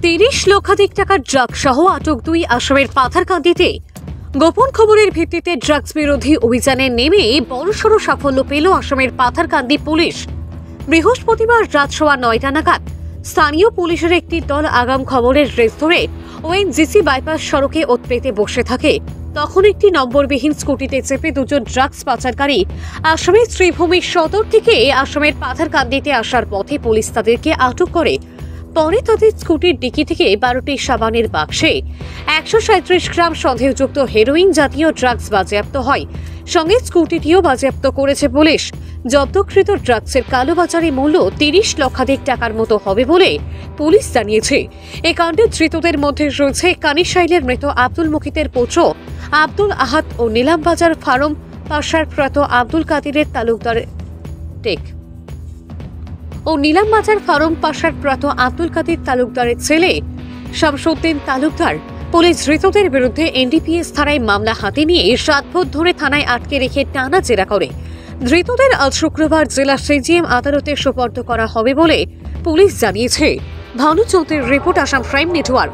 30 লক্ষাধিক টাকার ড্রাগ সহ আটক 2 আসামের পাথারকান্দিতে গোপন খবরের ভিত্তিতে ড্রাগস বিরোধী অভিযানে নেমে বড়সড় সাফল্য পেল আসামের পাথারকান্দি পুলিশ। বৃহস্পতিবার রাত 9:30 নাগাদ স্থানীয় পুলিশের একটি দল আগাম খবরের রেস ধরে ওএনজিসি বাইপাস সড়কে ওতপ্রেতে বসে থাকে। তখন একটি নম্বরবিহীন স্কুটিতে চেপে দুজন ড্রাগস পাচারকারী আসামের শ্রীভূমি সদর থেকে আসামের পাথারকান্দিতে আসার পথে পুলিশ তাদেরকে আটক করে। পরে তাদের স্কুটির ডিকি থেকে 12টি সাবানের বাক্সে 137 গ্রাম সন্দেহযুক্ত হেরোইন জাতীয় ড্রাগস বাজেয়াপ্ত হয়। সঙ্গে স্কুটিটিও বাজেয়াপ্ত করেছে পুলিশ। জব্দকৃত ড্রাগসের কালোবাজারি মূল্য 30 লক্ষাধিক টাকার মতো হবে বলে পুলিশ জানিয়েছে। এই কাণ্ডে ধৃতদের মধ্যে রয়েছে কানিশাইলের মৃত আব্দুল মুকিতের পুত্র আব্দুল আহাদ ও নীলামবাজার ফার্ম পাশার প্রয়াত আব্দুল কাদিরের তালুকদার নীলামবাজার ফার্ম পাশার প্রয়াত আব্দুল কাদির তালুকদারের ছেলে শামসুদ্দিন তালুকদার। পুলিশ ধৃতদের বিরুদ্ধে এনডিপিএস ধারায় মামলা হাতে নিয়ে রাতভর ধরে থানায় আটকে রেখে টানা জেরা করে। ধৃতদের আজ শুক্রবার জেলা সিজিএম আদালতে সোপর্দ করা হবে বলে পুলিশ জানিয়েছে। ভানু চৌধুরীর রিপোর্ট, আসাম প্রাইম নেটওয়ার্ক।